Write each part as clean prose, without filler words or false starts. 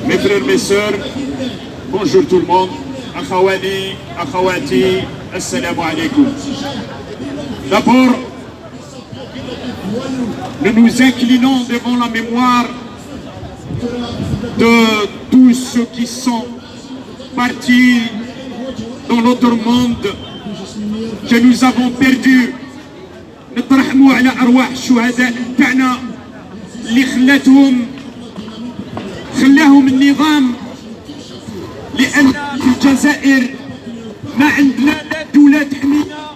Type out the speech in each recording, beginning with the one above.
Mes frères, mes sœurs, bonjour tout le monde. Akhawani, akhawati, assalamu alaikum. D'abord, nous nous inclinons devant la mémoire de tous ceux qui sont partis dans notre monde que nous avons perdu. نترحموا على أرواح الشهداء تاعنا اللي خلاهم النظام، لأن في الجزائر ما عندنا لا دولة تحمينا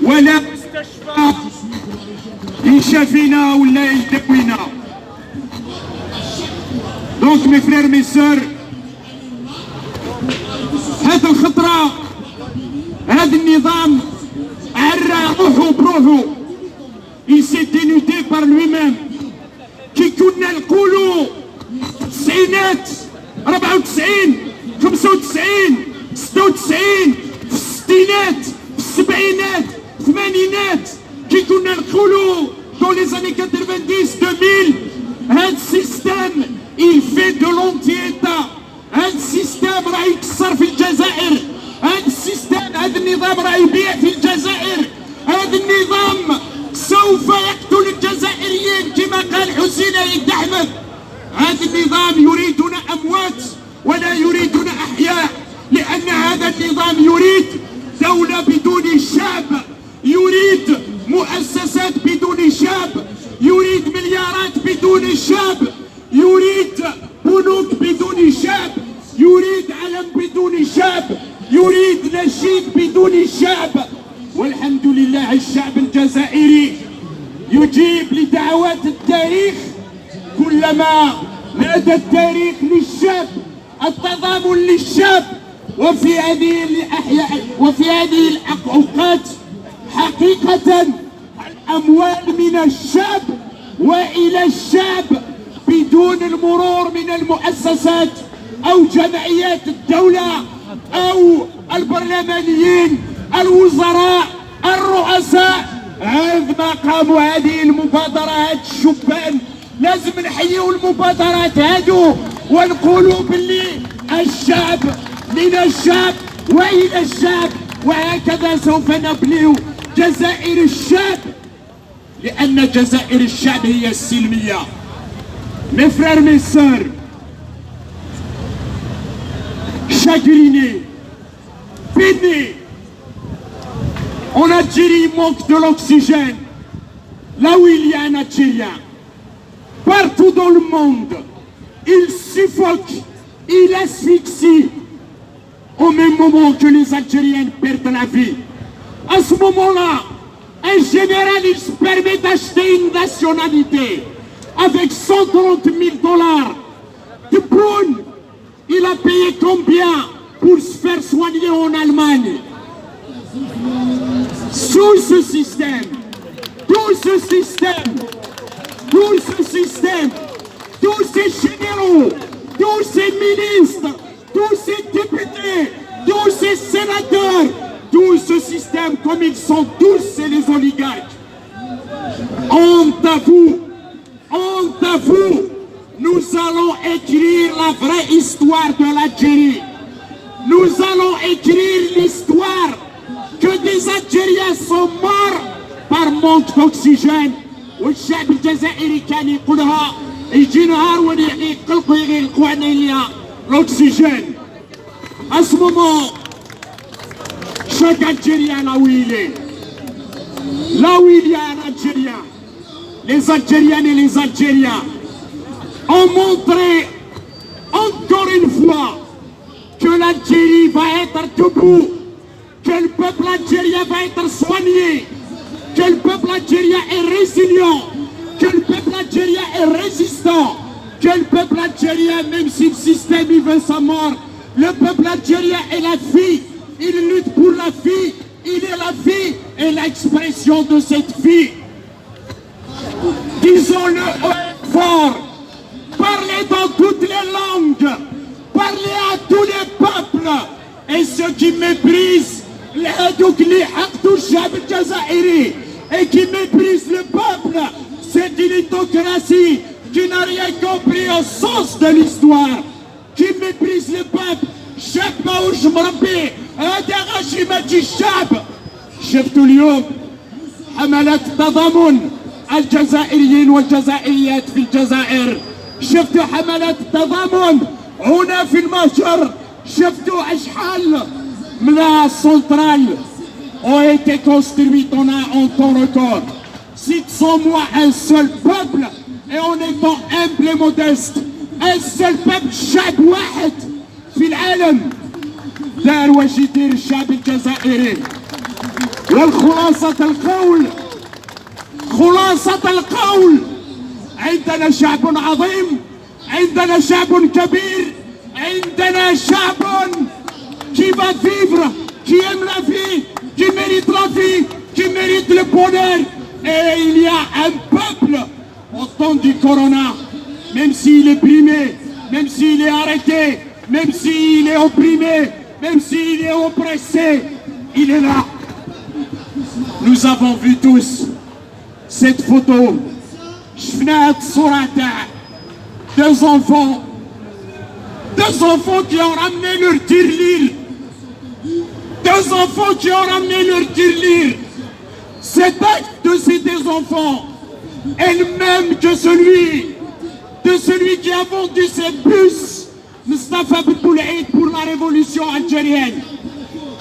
ولا مستشفى يشافينا ولا يداوينا. دونك مي فرير مي سور، هذا الخطرة هذا النظام عرى روحو بروحو، il s'est dénudé par lui-même. كي كنا نقولوا التسعينات 94 95 96 في الستينات في السبعينات في الثمانينات، كي كنا نقولوا dans les années 90 2000 هذا السيستم il fait de l'anti-état. هذا السيستم راه يكسر في الجزائر، هذا السيستم هذا النظام راه يبيع في الجزائر، هذا النظام سوف يقتل الجزائريين كما قال حسين عيد أحمد. هذا النظام يريدنا أموات ولا يريدنا أحياء، لأن هذا النظام يريد دولة بدون شعب، يريد مؤسسات بدون شعب، يريد مليارات بدون شعب، يريد بنوك بدون شعب، يريد علم بدون شعب، يريد نشيد بدون شعب. والحمد لله الشعب الجزائري يجيب لدعوات التاريخ كلما نادى التاريخ للشعب التضامن للشعب. وفي هذه الأوقات حقيقة الأموال من الشعب وإلى الشعب بدون المرور من المؤسسات أو جمعيات الدولة أو البرلمانيين الوزراء الرؤساء. هذ ما قاموا هذه المبادرة، هاد الشبان لازم نحيوا المبادرات هادو ونقولوا باللي الشعب من الشعب وإلى الشعب، وهكذا سوف نبنيو جزائر الشعب، لأن جزائر الشعب هي السلمية. Mes frères, mes sœurs, chagrinés, peinés, en Algérie il manque de l'oxygène, là où il y a un Algérien. Partout dans le monde, il suffoque, il asphyxie, au même moment que les Algériens perdent la vie. À ce moment-là, un général il se permet d'acheter une nationalité avec 130 000 $. De Bruyne, il a payé combien pour se faire soigner en Allemagne? Sous ce système, tout ce système, tous ces généraux, tous ces ministres, tous ces députés, tous ces sénateurs, tout ce système, comme ils sont tous, c'est les oligarques. Honte à vous, honte à vous. Nous allons écrire la vraie histoire de l'Algérie. Nous allons écrire l'histoire que des Algériens sont morts par manque d'oxygène. والشعب الجزائري كان يقولها يجي نهار ويقلقوا يغلقوا علينا l'oxygène. À ce moment, chaque Algérien là où il est, là où il y a un Algérien, les Algériennes et les Algériens ont montré encore une fois que l'Algérie va être debout, que le peuple algérien va être soigné, que le peuple algérien est résilient, que le peuple algérien est résistant, que le peuple algérien, même si le système il veut sa mort, le peuple algérien est la vie, il lutte pour la vie, il est la vie et l'expression de cette vie. Disons-le fort, parlez dans toutes les langues, parlez à tous les peuples. Et ceux qui méprisent et qui méprisent le peuple, c'est une autocratie qui n'a rien compris au sens de l'histoire, qui méprise le peuple. شاب ماهوش مربي، هذا غاشي ماشي الشعب. شفتوا اليوم حملات التضامن الجزائريين والجزائريات في الجزائر، شفتوا حملات التضامن هنا في المهجر، شفتوا اشحال من السنترال ont été construites en temps record. 600 mois, un seul peuple, et en étant humble et modeste, un seul peuple, شعب واحد في العالم دار واش يدير الشعب الجزائري. والخلاصة القول، خلاصة القول، عندنا شعب عظيم، عندنا شعب كبير، عندنا شعب qui va vivre, qui aime la vie, qui mérite la vie, qui mérite le bonheur. Et il y a un peuple au temps du corona, même s'il est brimé, même s'il est arrêté, même s'il est opprimé, même s'il est oppressé, il est là. Nous avons vu tous cette photo. Deux enfants qui ont ramené leur tirelire. Deux enfants qui ont ramené leur tirelire. Cet acte de ces deux enfants est le même que celui qui a vendu ses bus Mustafa Boulaïd pour la révolution algérienne.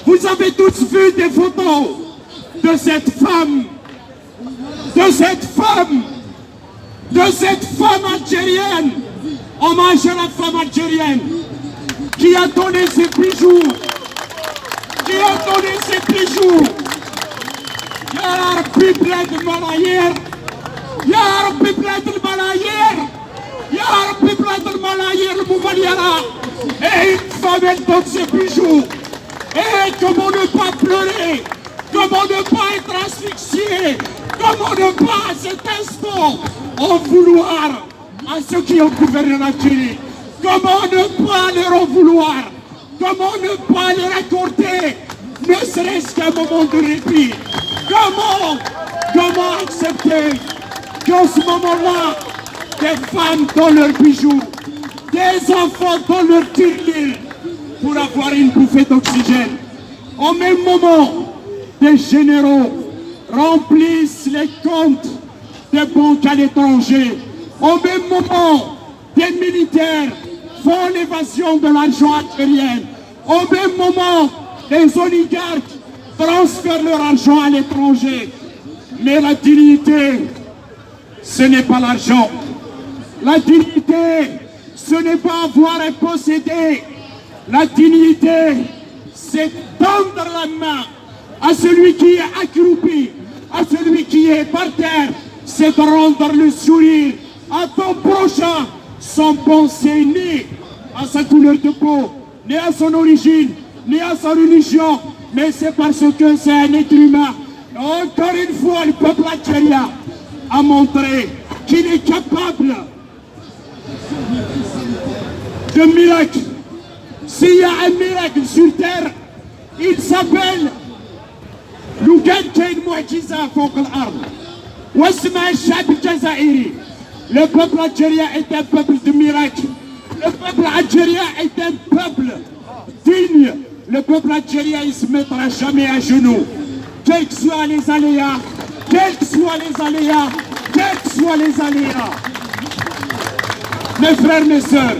Vous avez tous vu des photos de cette femme algérienne, hommage à la femme algérienne, qui a donné ses bijoux, يا ربي بلاد الملايير، يا ربي بلاد الملايير، يا ربي بلاد الملايير الممليرة. Et une femme elle donne ses bijoux. Et comment ne pas pleurer, comment ne pas être asphyxié, comment ne pas à cet instant en vouloir à ceux qui ont gouverné l'Algérie, comment ne pas leur en vouloir, comment ne pas leur accorder ne serait-ce qu'un moment de répit. Comment accepter qu'en ce moment-là, des femmes donnent leurs bijoux, des enfants donnent leurs tirelires pour avoir une bouffée d'oxygène. Au même moment, des généraux remplissent les comptes des banques à l'étranger. Au même moment, des militaires font l'évasion de l'argent algérien. Au même moment, les oligarques transfèrent leur argent à l'étranger. Mais la dignité, ce n'est pas l'argent. La dignité, ce n'est pas avoir et posséder. La dignité, c'est tendre la main à celui qui est accroupi, à celui qui est par terre. C'est de rendre le sourire à ton prochain sans penser ni à sa couleur de peau, ni à son origine, ni à sa religion, mais c'est parce que c'est un être humain. Encore une fois, le peuple algérien a montré qu'il est capable de miracles. S'il y a un miracle sur terre, il s'appelle لو كان كاين معجزة فوق الأرض واسمها الشعب الجزائري. Le peuple algérien est un peuple de miracles. Le peuple algérien est un peuple digne. Le peuple algérien, il ne se mettra jamais à genoux. Quels que soient les aléas, quels que soient les aléas, quels que soient les aléas. Mes frères, mes sœurs,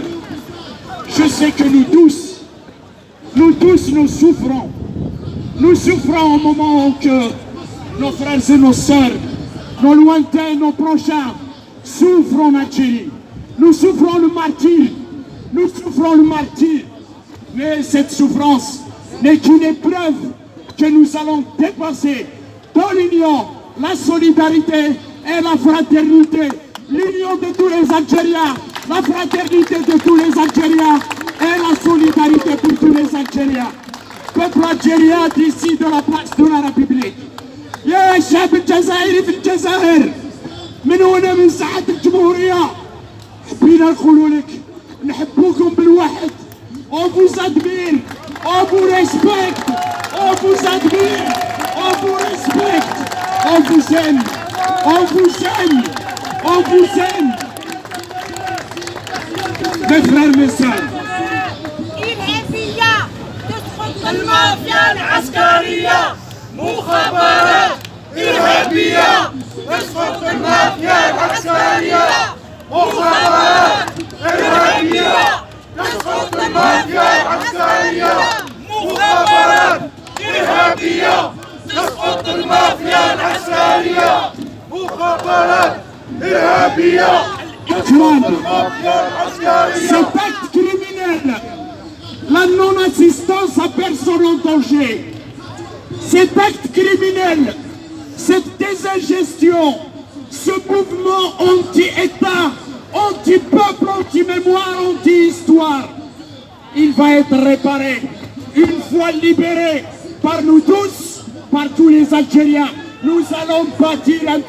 je sais que nous tous, nous souffrons. Nous souffrons au moment où que nos frères et nos sœurs, nos lointains, nos prochains, souffrent en Algérie. Nous souffrons le martyre. Nous souffrons le martyre. Mais cette souffrance n'est qu'une épreuve que nous allons dépasser dans l'union, la solidarité et la fraternité. L'union de tous les Algériens, la fraternité de tous les Algériens et la solidarité pour tous les Algériens. Peuple algérien d'ici de la place de la République. يا شعب الجزائري في الجزائر من هنا من ساحة الجمهورية حبينا نقولوا لك نحبوكم بالواحد. On vous admire, on vous respecte, on vous admire, on vous respecte, on vous aime, on vous aime, on vous aime. Mes frères, mes sœurs. إرهابية تسقط المافيا العسكرية. مخابرات إرهابية تسقط المافيا العسكرية. مخابرات إرهابية تسقط المافيا العسكرية. مخابرات إرهابية تسقط المافيا العسكرية. مخابرات إرهابية تسقط المافيا العسكرية. Cet acte criminel, la non-assistance à personne en danger, cet acte criminel, cette désingestion, ce mouvement anti-État, anti-peuple, anti-mémoire, anti-histoire, il va être réparé une fois libéré par nous tous, par tous les Algériens. Nous allons bâtir un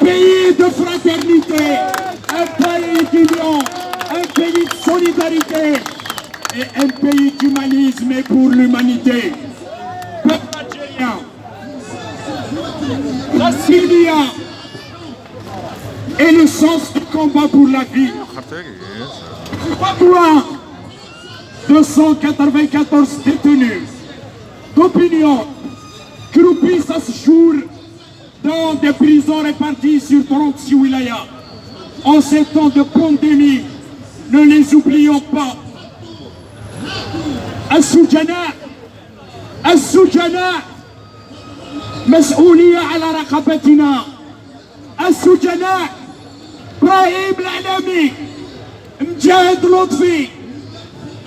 pays de fraternité, un pays d'union, un pays de solidarité et un pays d'humanisme et pour l'humanité. Peuple algérien, la Syria et le sens du combat pour la vie. Pas loin de 194 détenus d'opinion croupissent à ce jour dans des prisons réparties sur 36 wilayas. En ces temps de pandémie, ne les oublions pas. السجناء مسؤولية على رقبتنا. السجناء إبراهيم العلامي، مجاهد لطفي،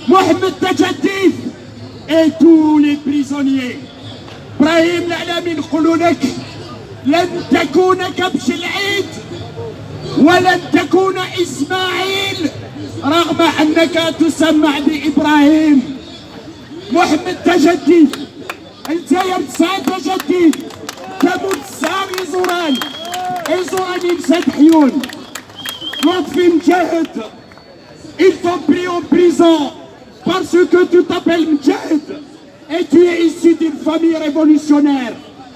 محمد تجديد et tous les prisonniers. إبراهيم العلامي نقول لك لن تكون كبش العيد ولن تكون إسماعيل رغم أنك تسمع بإبراهيم. محمد تجديد الجزائر تسعة تجديد تموت سام إزوران يمسد حيون. لطفي مجاهد ils t'ont pris en prison parce que tu t'appelles Mjahid et tu es issu d'une famille révolutionnaire.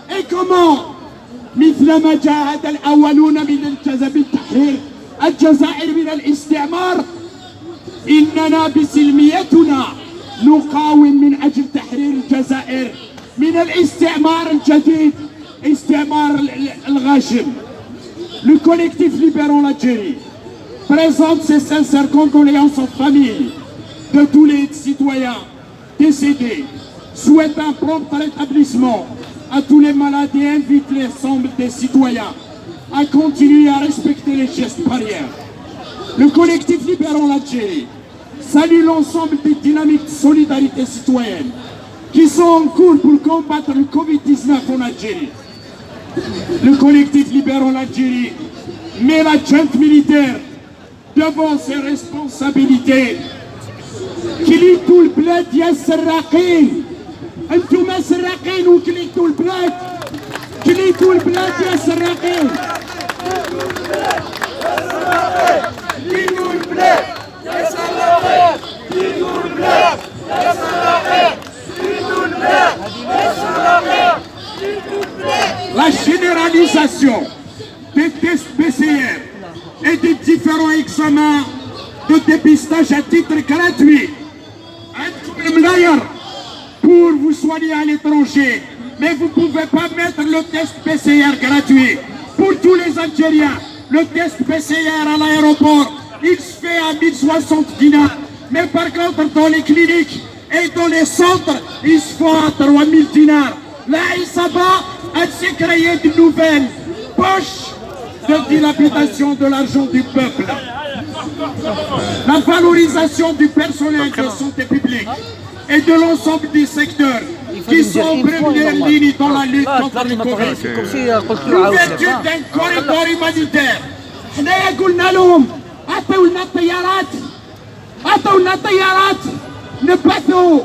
Et comment مثلما جاهد الأولون من بالتحرير الجزائر من الاستعمار، إننا بسلميتنا نقاوم من أجل تحرير الجزائر من الاستعمار الجديد، استعمار الغاشم. Le collectif Libérons l'Algérie présente ses sincères condoléances aux familles de tous les citoyens décédés, souhaite un prompt rétablissement à tous les malades et invite l'ensemble des citoyens à continuer à respecter les gestes barrières. Le collectif Libérons l'Algérie salue l'ensemble des dynamiques de solidarité citoyenne qui sont en cours pour combattre le Covid-19 en Algérie. Le collectif Libérons l'Algérie met la junte militaire devant ses responsabilités. كليتوا البلاد يا السراقين، انتم سراقين وكليتوا البلاد، كليتوا البلاد يا سراقين. كليتوا البلاد يا سراقين، كليتوا البلاد يا سراقين، كليتوا البلاد يا سراقين، كليتوا البلاد. La généralisation des tests PCR et des différents examens de dépistage à titre gratuit pour vous soigner à l'étranger, mais vous ne pouvez pas mettre le test PCR gratuit pour tous les Algériens. Le test PCR à l'aéroport, il se fait à 1060 dinars, mais par contre dans les cliniques et dans les centres, il se fait à 3000 dinars. Là, il s'abat à se créer de nouvelles poches de dilapidation de l'argent du peuple. La valorisation du personnel de santé publique et de l'ensemble des secteurs qui sont en première ligne dans la lutte contre le Covid. L'ouverture d'un corridor humanitaire. حنايا قلنا لهم عطونا طيارات نبثوا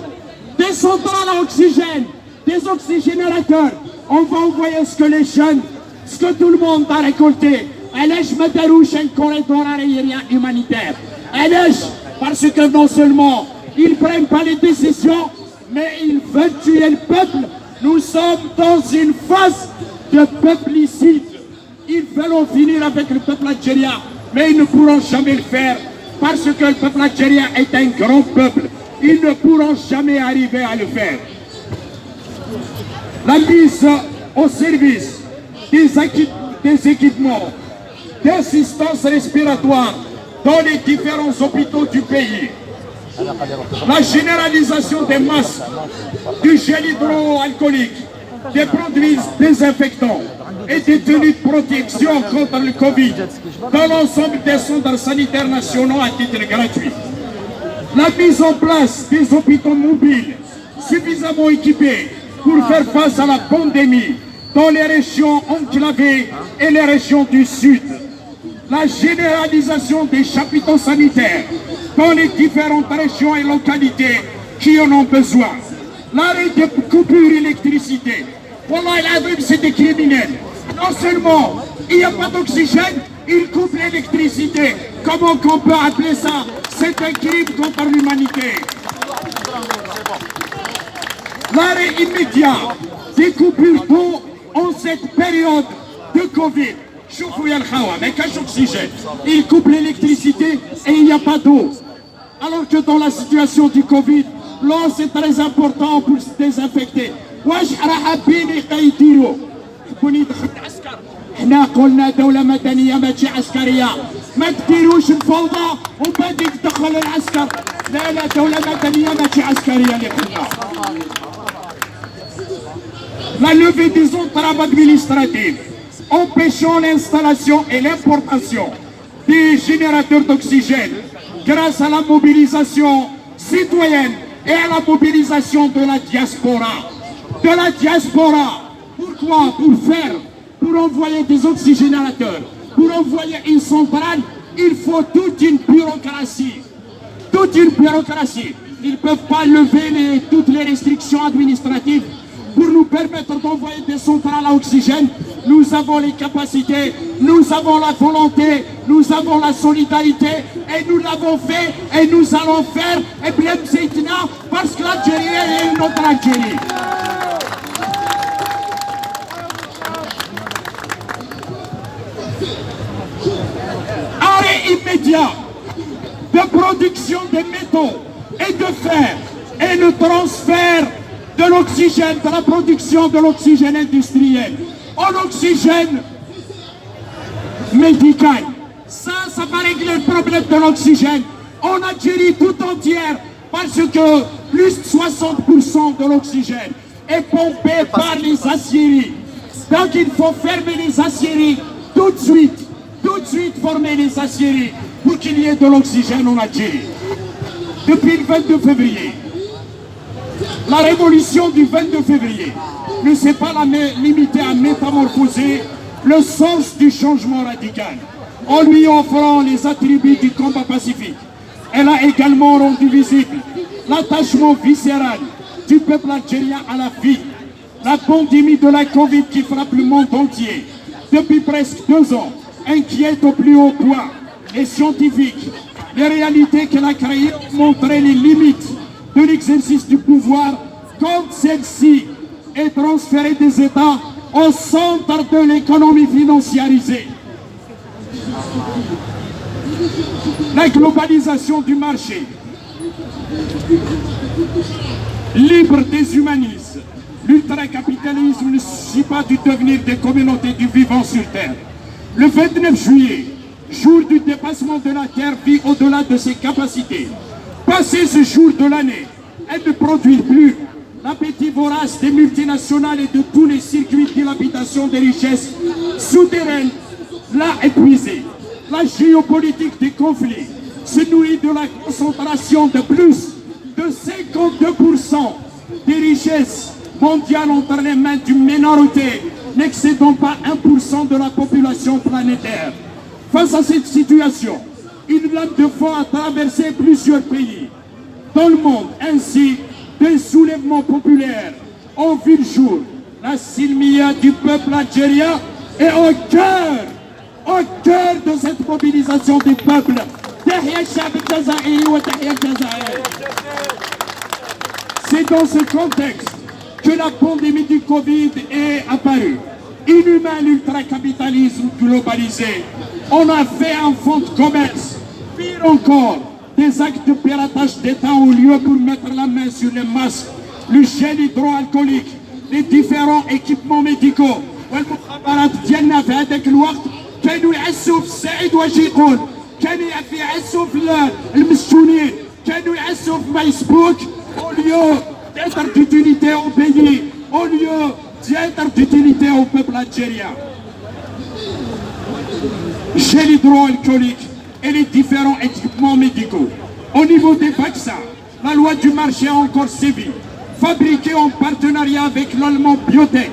des centrales à oxygène, des oxygénérateurs. On va envoyer ce que les jeunes, ce que tout le monde a récolté علاش ما داروش un corridor aérien humanitaire علاش parce que non seulement ils prennent pas les décisions mais ils veulent tuer le peuple. Nous sommes dans une phase de peuplicides. Ils veulent en finir avec le peuple algérien, mais ils ne pourront jamais le faire parce que le peuple algérien est un grand peuple. Ils ne pourront jamais arriver à le faire. La mise au service des équipements d'assistance respiratoire dans les différents hôpitaux du pays. La généralisation des masques, du gel hydroalcoolique, des produits désinfectants et des tenues de protection contre le Covid dans l'ensemble des centres sanitaires nationaux à titre gratuit. La mise en place des hôpitaux mobiles suffisamment équipés pour faire face à la pandémie dans les régions enclavées et les régions du Sud. La généralisation des chapiteaux sanitaires dans les différentes régions et localités qui en ont besoin. L'arrêt des coupures d'électricité. Wallah al-Azim, c'est des criminels. Non seulement il n'y a pas d'oxygène, ils coupent l'électricité. Comment qu'on peut appeler ça? C'est un crime contre l'humanité. L'arrêt immédiat des coupures d'eau en cette période de Covid. Mais cache oxygène. Ils coupent l'électricité et il n'y a pas d'eau. Alors que dans la situation du Covid, l'eau c'est très important pour se désinfecter. احنا قلنا دولة مدنية ماشي عسكرية ما تديروش الفوضى وبعدين تدخل العسكر لا دولة مدنية ماشي عسكرية اللي قلنا. La levée des entraves administratives empêchant l'installation et l'importation des générateurs d'oxygène grâce à la mobilisation citoyenne et à la mobilisation de la diaspora. De la diaspora. Pourquoi? Pour envoyer des oxygénateurs, pour envoyer une centrale, il faut toute une bureaucratie. Toute une bureaucratie. Ils ne peuvent pas lever toutes les restrictions administratives pour nous permettre d'envoyer des centrales à oxygène. Nous avons les capacités, nous avons la volonté, nous avons la solidarité et nous l'avons fait et nous allons faire et bien parce que l'Algérie est notre Algérie. Arrêt immédiat de production de métaux et de fer et le transfert de l'oxygène, de la production de l'oxygène industriel en oxygène médical. Ça va régler le problème de l'oxygène en Algérie tout entière parce que plus de 60% de l'oxygène est pompé par les aciéries. Donc il faut fermer les aciéries tout de suite former les aciéries pour qu'il y ait de l'oxygène en Algérie. Depuis le 22 février, la révolution du 22 février ne s'est pas limitée à métamorphoser le sens du changement radical en lui offrant les attributs du combat pacifique. Elle a également rendu visible l'attachement viscéral du peuple algérien à la vie. La pandémie de la Covid qui frappe le monde entier depuis presque 2 ans inquiète au plus haut point les scientifiques. Les réalités qu'elle a créées ont montré les limites de l'exercice du pouvoir quand celle-ci est transférée des États au centre de l'économie financiarisée. La globalisation du marché, libre des humanismes, l'ultracapitalisme ne suffit pas du devenir des communautés du vivant sur Terre. Le 29 juillet, jour du dépassement de la Terre, vit au-delà de ses capacités. Passé ce jour de l'année, elle ne produit plus. L'appétit vorace des multinationales et de tous les circuits de dilapidation des richesses souterraines l'a épuisé. La géopolitique des conflits se nourrit de la concentration de plus de 52% des richesses mondiales entre les mains d'une minorité n'excédant pas 1% de la population planétaire. Face à cette situation, une lame de fond a traversé plusieurs pays dans le monde. Ainsi, des soulèvements populaires ont vu le jour. La silmia du peuple algérien est au au cœur de cette mobilisation du peuple. C'est dans ce contexte que la pandémie du Covid est apparue. Inhumain l'ultracapitalisme globalisé. On a fait un fonds de commerce. Pire encore, des actes de piratage d'État ont lieu pour mettre la main sur les masques, le gel hydroalcoolique, les différents équipements médicaux. والمخابرات ديالنا في هذاك الوقت كانوا يعسوا في السعيد واش يقول، كانوا يعسوا في المسجونين، كانوا يعسوا في فيسبوك au lieu d'être d'utilité au pays, au lieu d'être d'utilité au peuple algérien. Gel hydroalcoolique et les différents équipements médicaux. Au niveau des vaccins, la loi du marché a encore sévi. Fabriqué en partenariat avec l'allemand Biotech,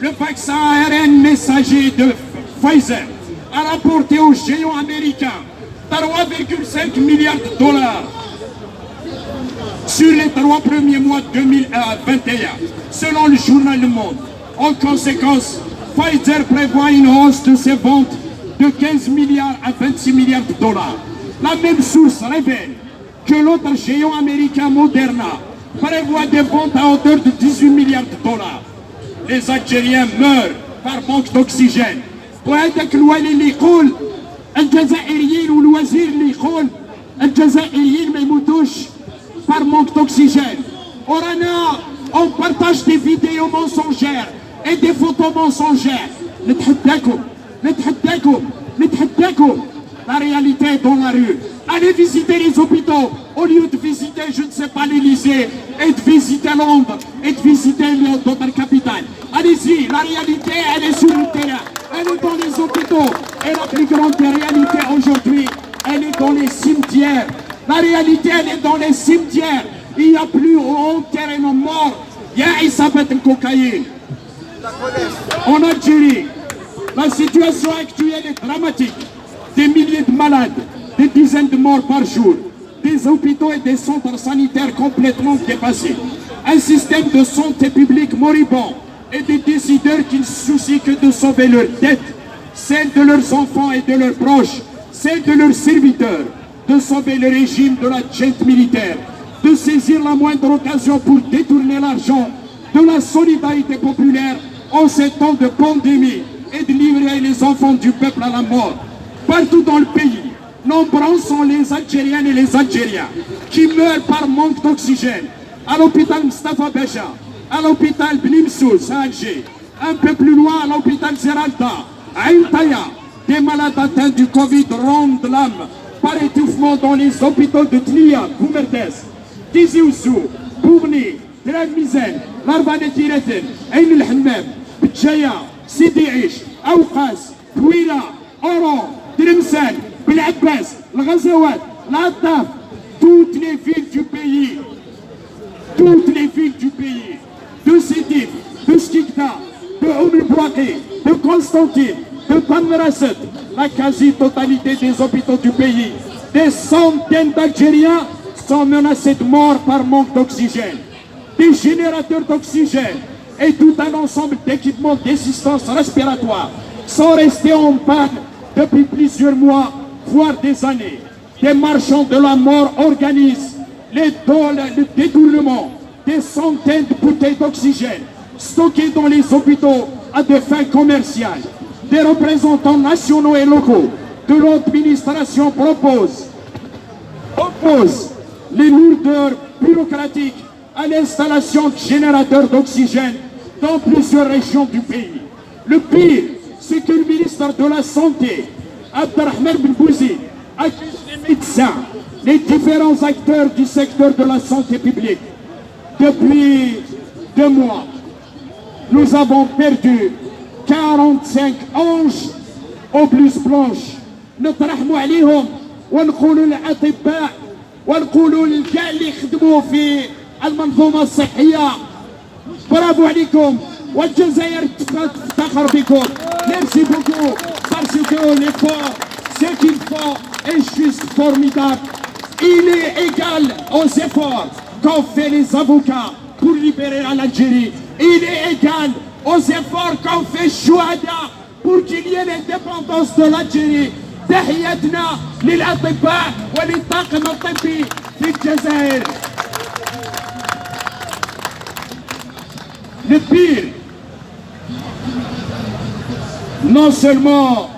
le vaccin ARN messager de Pfizer a rapporté aux géants américains 3,5 milliards de dollars sur les 3 premiers mois de 2021, selon le journal Le Monde. En conséquence, Pfizer prévoit une hausse de ses ventes de 15 milliards à 26 milliards de dollars. La même source révèle que l'autre géant américain Moderna prévoit des ventes à hauteur de 18 milliards de dollars. Les Algériens meurent par manque d'oxygène. وهذاك الوالي اللي يقول الجزائريين والوزير اللي يقول الجزائريين ما يموتوش par manque d'oxygène. ورانا on partage des vidéos mensongères et des photos mensongères. نتحداكم. La réalité est dans la rue. Allez visiter les hôpitaux au lieu de visiter, je ne sais pas, l'Élysée et de visiter Londres et de visiter d'autres capitales. Allez-y, la réalité, elle est sur le terrain. Elle est dans les hôpitaux. Et la plus grande réalité aujourd'hui, elle est dans les cimetières. La réalité, elle est dans les cimetières. Il n'y a plus en terrain mort. Il y a Isabelle de cocaïne. En Algérie, la situation actuelle est dramatique. Des milliers de malades, des dizaines de morts par jour, des hôpitaux et des centres sanitaires complètement dépassés, un système de santé publique moribond et des décideurs qui ne se soucient que de sauver leur tête, celle de leurs enfants et de leurs proches, celle de leurs serviteurs, de sauver le régime de la junte militaire, de saisir la moindre occasion pour détourner l'argent de la solidarité populaire en ces temps de pandémie et de livrer les enfants du peuple à la mort. Partout dans le pays, nombreux sont les Algériennes et les Algériens qui meurent par manque d'oxygène. À l'hôpital Mustafa Beja, à l'hôpital Bnimsous à Alger, un peu plus loin à l'hôpital Zeralda, à Intaya, des malades atteints du Covid rendent l'âme par étouffement dans les hôpitaux de Tlia, Boumerdes, Tizi Ouzou, Bourni, Drag Mizen, Larbanet Tireten, Ain El Hammam, Bidjaya, Sidi Ish, Aoukas, Touila, Oran, Tlemcen, Belabès, le Ghazawat, l'Attaf, toutes les villes du pays, de Sétif, de Skikda, de Oumel-Bouaki, de Constantine, de Tamerasset, la quasi-totalité des hôpitaux du pays, des centaines d'Algériens sont menacés de mort par manque d'oxygène. Des générateurs d'oxygène et tout un ensemble d'équipements d'assistance respiratoire sont restés en panne depuis plusieurs mois, voire des années. Des marchands de la mort organisent le détournement des centaines de bouteilles d'oxygène stockées dans les hôpitaux à des fins commerciales. Des représentants nationaux et locaux de l'administration opposent les lourdeurs bureaucratiques à l'installation de générateurs d'oxygène dans plusieurs régions du pays. Le pire, c'est que le ministre de la Santé, Abdelrahman Ben Bouzid, accuse les médecins, les différents acteurs du secteur de la santé publique. Depuis 2 mois, nous avons perdu 45 anges aux blouses blanches. نترحموا عليهم ونقولوا للأطباء ونقولوا للكاع اللي يخدموا في المنظومة الصحية برافو عليكم والجزائر تفتخر بكم. Merci beaucoup parce que l'effort, ce qu'ils font est juste formidable. Il est égal aux efforts qu'ont fait les avocats pour libérer l'Algérie. Il est égal aux efforts qu'ont fait Chouada pour qu'il y ait l'indépendance de l'Algérie. تحياتنا للأطباء وللطاقم الطبي في الجزائر. Le pire, non seulement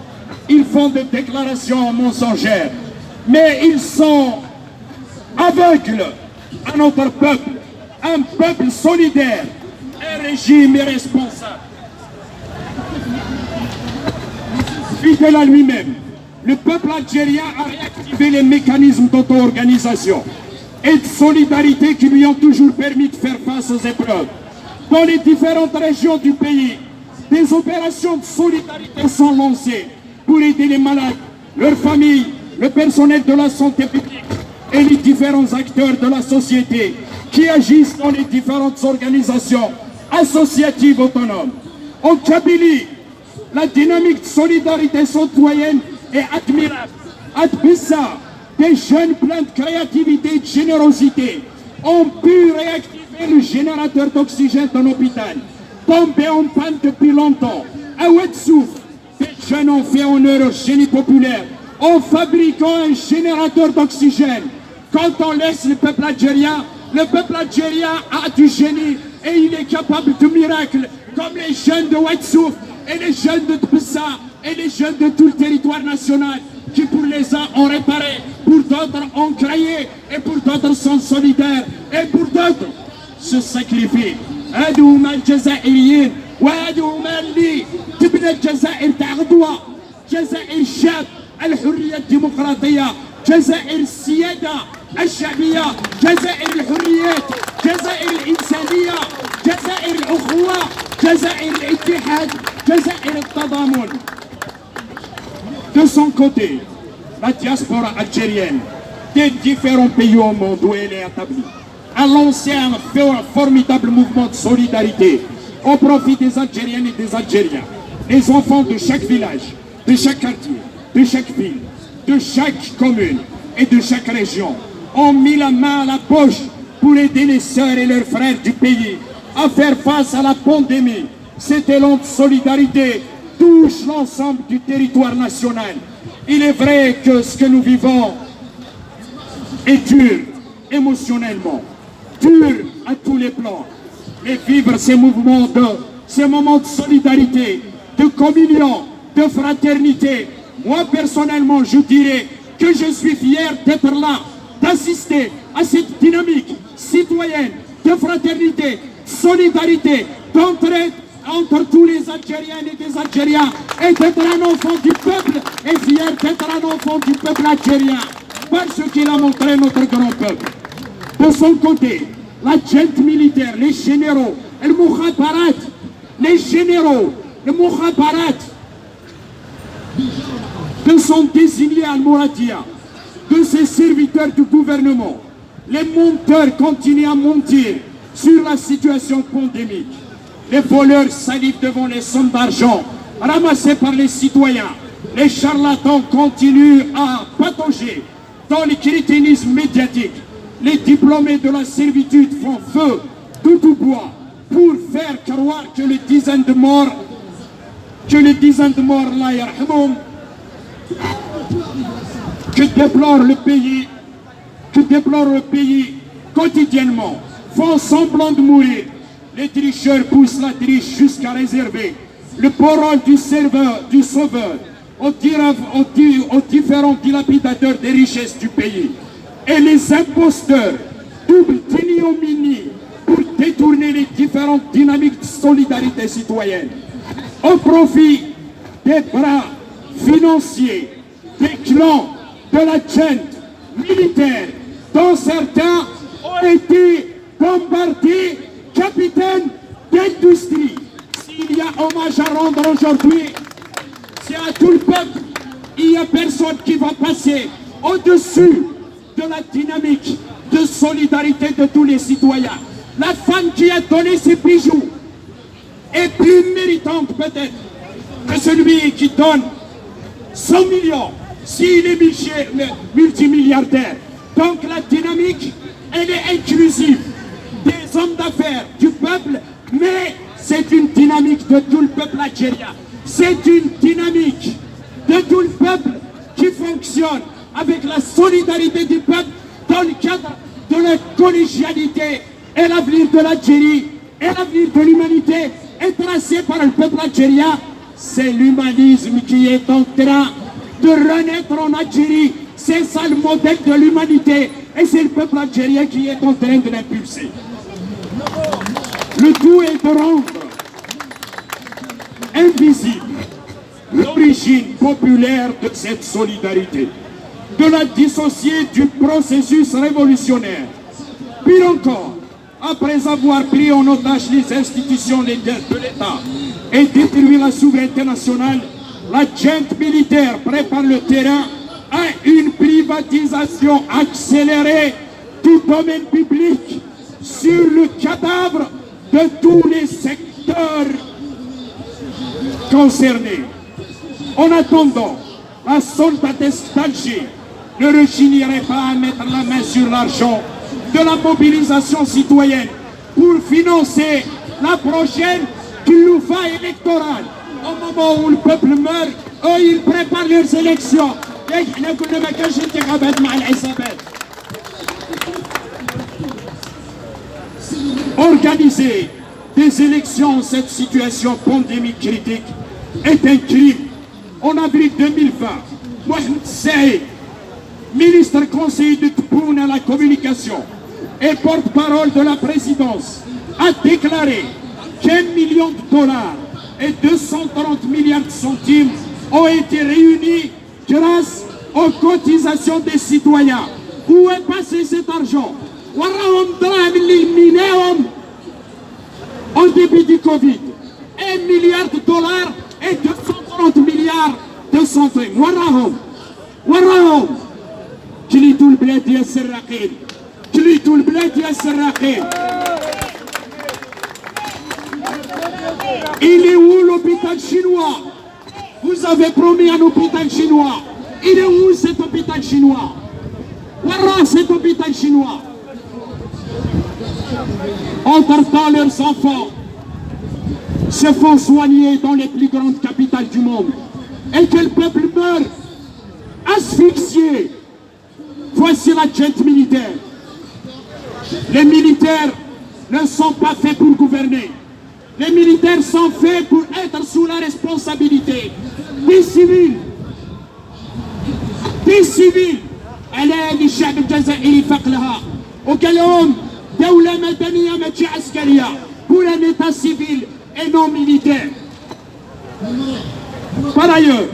ils font des déclarations mensongères, mais ils sont aveugles à notre peuple, un peuple solidaire, un régime irresponsable. Fidèle à lui-même, le peuple algérien a réactivé les mécanismes d'auto-organisation et de solidarité qui lui ont toujours permis de faire face aux épreuves. Dans les différentes régions du pays, des opérations de solidarité sont lancées pour aider les malades, leurs familles, le personnel de la santé publique et les différents acteurs de la société qui agissent dans les différentes organisations associatives autonomes. En Kabylie, la dynamique de solidarité citoyenne est admirable. À Tbissa, des jeunes pleins de créativité et de générosité ont pu réactiver le générateur d'oxygène d'un hôpital, tombé en panne depuis longtemps. À Ouedsouf, des jeunes ont fait honneur au génie populaire en fabriquant un générateur d'oxygène. Quand on laisse le peuple algérien a du génie et il est capable de miracles, comme les jeunes de Ouedsouf et les jeunes de Tbissa et les jeunes de tout le territoire national qui pour les uns ont réparé, pour d'autres ont créé et pour d'autres sont solidaires et pour d'autres se sacrifient. هادو هما الجزائريين وهادو هما اللي تبنى الجزائر تاع غدوة، جزائر الشعب، الحرية الديمقراطية، جزائر السيادة الشعبية، جزائر الحريات، جزائر الإنسانية، جزائر الأخوة، جزائر الاتحاد، جزائر التضامن. De son côté, la diaspora algérienne des différents pays au monde où elle est établie a lancé un formidable mouvement de solidarité au profit des Algériennes et des Algériens. Les enfants de chaque village, de chaque quartier, de chaque ville, de chaque commune et de chaque région ont mis la main à la poche pour aider les sœurs et leurs frères du pays à faire face à la pandémie. Cet élan de solidarité touche l'ensemble du territoire national. Il est vrai que ce que nous vivons est dur émotionnellement, dur à tous les plans. Mais vivre ces moments de solidarité, de communion, de fraternité, moi personnellement je dirais que je suis fier d'être là, d'assister à cette dynamique citoyenne, de fraternité, de solidarité, d'entraide entre tous les Algériens et des Algériens, et d'être un enfant du peuple, et fier d'être un enfant du peuple algérien, parce qu'il a montré notre grand peuple. De son côté, la junte militaire, les généraux, le Moukhabarat, les généraux, le Moukhabarat, que sont désignés à Mouradia, de ces serviteurs du gouvernement, les menteurs continuent à mentir sur la situation pandémique. Les voleurs salivent devant les sommes d'argent ramassées par les citoyens. Les charlatans continuent à patauger dans le crétinisme médiatique. Les diplômés de la servitude font feu de tout bois pour faire croire que les dizaines de morts, Allah yarhamoum, que déplore le pays quotidiennement, font semblant de mourir. Les tricheurs poussent la triche jusqu'à réserver le parole du sauveur aux différents dilapidateurs des richesses du pays. Et les imposteurs doublent d'ignominie pour détourner les différentes dynamiques de solidarité citoyenne au profit des bras financiers, des clans, de la junte militaire, dont certains ont été bombardés capitaines d'industrie. S'il y a hommage à rendre aujourd'hui, c'est à tout le peuple. Il n'y a personne qui va passer au-dessus de la dynamique de solidarité de tous les citoyens. La femme qui a donné ses bijoux est plus méritante peut-être que celui qui donne 100 millions s'il est multimilliardaire. Donc la dynamique, elle est inclusive des hommes d'affaires, du peuple, mais c'est une dynamique de tout le peuple algérien. C'est une dynamique de tout le peuple qui fonctionne avec la solidarité du peuple dans le cadre de la collégialité. Et l'avenir de l'Algérie et l'avenir de l'humanité est tracé par le peuple algérien. C'est l'humanisme qui est en train de renaître en Algérie. C'est ça le modèle de l'humanité. Et c'est le peuple algérien qui est en train de l'impulser. Le tout est de rendre invisible l'origine populaire de cette solidarité, de la dissocier du processus révolutionnaire. Pire encore, après avoir pris en otage les institutions de l'État et détruit la souveraineté nationale, la junte militaire prépare le terrain à une privatisation accélérée du domaine public sur le cadavre de tous les secteurs concernés. En attendant, la soldatesque d'Alger ne rechignerait pas à mettre la main sur l'argent de la mobilisation citoyenne pour financer la prochaine Kiloufa électorale. Au moment où le peuple meurt, eux, ils préparent leurs élections. Organiser des élections en cette situation pandémique critique est un crime. En avril 2020, Mohamed Saïd, ministre conseiller de Tboulen à la communication et porte-parole de la présidence, a déclaré qu'$1 million et 230 milliards de centimes ont été réunis grâce aux cotisations des citoyens. Où est passé cet argent? En début du Covid, $1 milliard et 230 milliards de centimes. وراهم كليتوا البلاد يا السراقين كليتوا البلاد يا السراقين. Il est où l'hôpital chinois? Vous avez promis un hôpital chinois. Il est où cet hôpital chinois? Voilà cet hôpital chinois. Entre-temps, leurs enfants se font soigner dans les plus grandes capitales du monde. Et que le peuple meurt asphyxié. Voici la junte militaire. Les militaires ne sont pas faits pour gouverner. Les militaires sont faits pour être sous la responsabilité des civils. Des civils. على الشعب الجزائري فقلها وقال لهم دولة مدنية ماشي عسكرية pour un état civil et non militaire. Par ailleurs,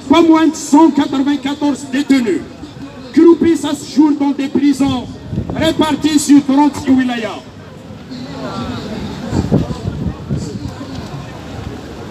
pas moins de 194 détenus croupissent à ce jour dans des prisons réparties sur 36 wilayas.